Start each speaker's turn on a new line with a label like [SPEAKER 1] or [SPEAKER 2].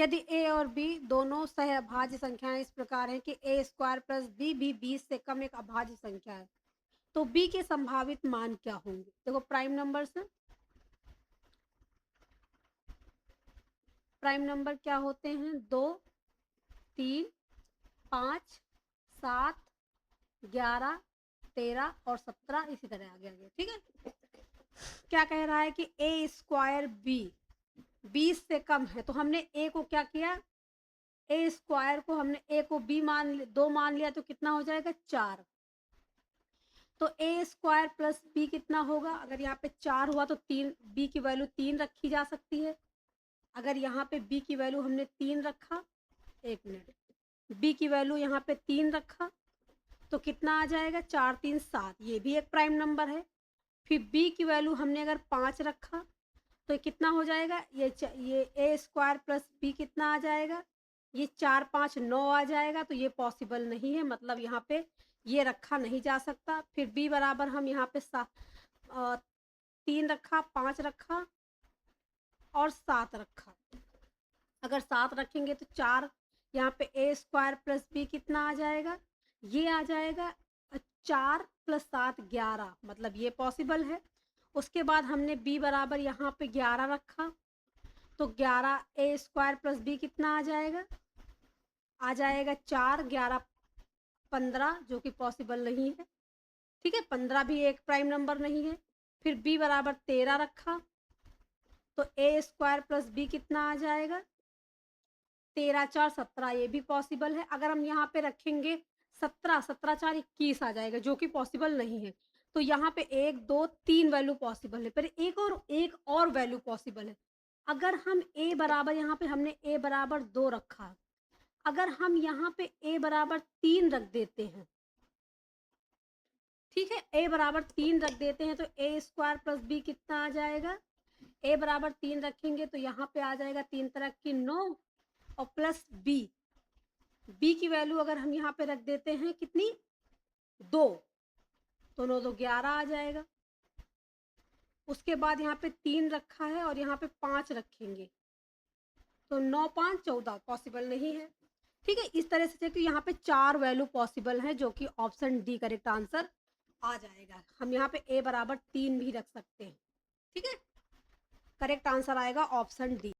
[SPEAKER 1] यदि a और b दोनों सहअभाज्य संख्याएं इस प्रकार हैं कि a स्क्वायर प्लस b भी 20 से कम एक अभाज्य संख्या है, तो b के संभावित मान क्या होंगे? देखो प्राइम नंबर्स हैं, प्राइम नंबर क्या होते हैं? 2, 3, 5, 7, 11, 13 और 17 इसी तरह आगे आगे। ठीक है, क्या कह रहा है कि a स्क्वायर b 20 से कम है, तो हमने a को क्या किया? a स्क्वायर को हमने a को b मान 2 मान लिया, तो कितना हो जाएगा? 4। तो a स्क्वायर प्लस b कितना होगा? अगर यहाँ पे 4 हुआ तो 3, b की वैल्यू 3 रखी जा सकती है। अगर यहाँ पे b की वैल्यू हमने 3 रखा, 1 मिनट, b की वैल्यू यहाँ पे 3 रखा, तो कितना आ जाएगा? 4 3 7, ये भी एक प्राइम नंबर है। फिर b की वैल्यू हमने अगर 5 रखा, तो कितना हो जाएगा? ये a स्क्वायर प्लस b कितना आ जाएगा? ये 4 5 9 आ जाएगा, तो ये पॉसिबल नहीं है, मतलब यहाँ पे ये रखा नहीं जा सकता। फिर b बराबर हम यहाँ पे 3 रखा, 5 रखा और 7 रखा। अगर 7 रखेंगे तो 4, यहाँ पे a स्क्वायर प्लस b कितना आ जाएगा? ये आ जाएगा 4 प्लस 7 11, मतलब ये पॉसिबल है। उसके बाद हमने b बराबर यहाँ पे 11 रखा, तो 11 a स्क्वायर प्लस b कितना आ जाएगा? आ जाएगा 4, 11 15, जो कि पॉसिबल नहीं है। ठीक है, 15 भी एक प्राइम नंबर नहीं है। फिर b बराबर 13 रखा, तो a स्क्वायर प्लस b कितना आ जाएगा? 13 4 17, ये भी पॉसिबल है। अगर हम यहाँ पे रखेंगे 17, 17 4 21 आ जाएगा, जो कि पॉसिबल नहीं है। तो यहाँ पे 1 2 3 वैल्यू पॉसिबल है, पर एक और वैल्यू पॉसिबल है। अगर हम a बराबर, यहाँ पे हमने a बराबर 2 रखा, अगर हम यहाँ पे a बराबर 3 रख देते हैं, ठीक है, a बराबर 3 रख देते हैं, तो a स्क्वायर प्लस b कितना आ जाएगा? a बराबर 3 रखेंगे तो यहाँ पे आ जाएगा 3 तरह की 9 और प्लस b की वैल्यू अगर हम यहाँ पे रख देते हैं कितनी? 2, तो 9 तो 11 आ जाएगा। उसके बाद यहाँ पे 3 रखा है और यहाँ पे 5 रखेंगे, तो 9 5 14, पॉसिबल नहीं है। ठीक है, इस तरह से कि यहाँ पे 4 वैल्यू पॉसिबल है, जो कि ऑप्शन डी करेक्ट आंसर आ जाएगा। हम यहाँ पे a बराबर 3 भी रख सकते हैं। ठीक है, करेक्ट आंसर आएगा ऑप्शन डी।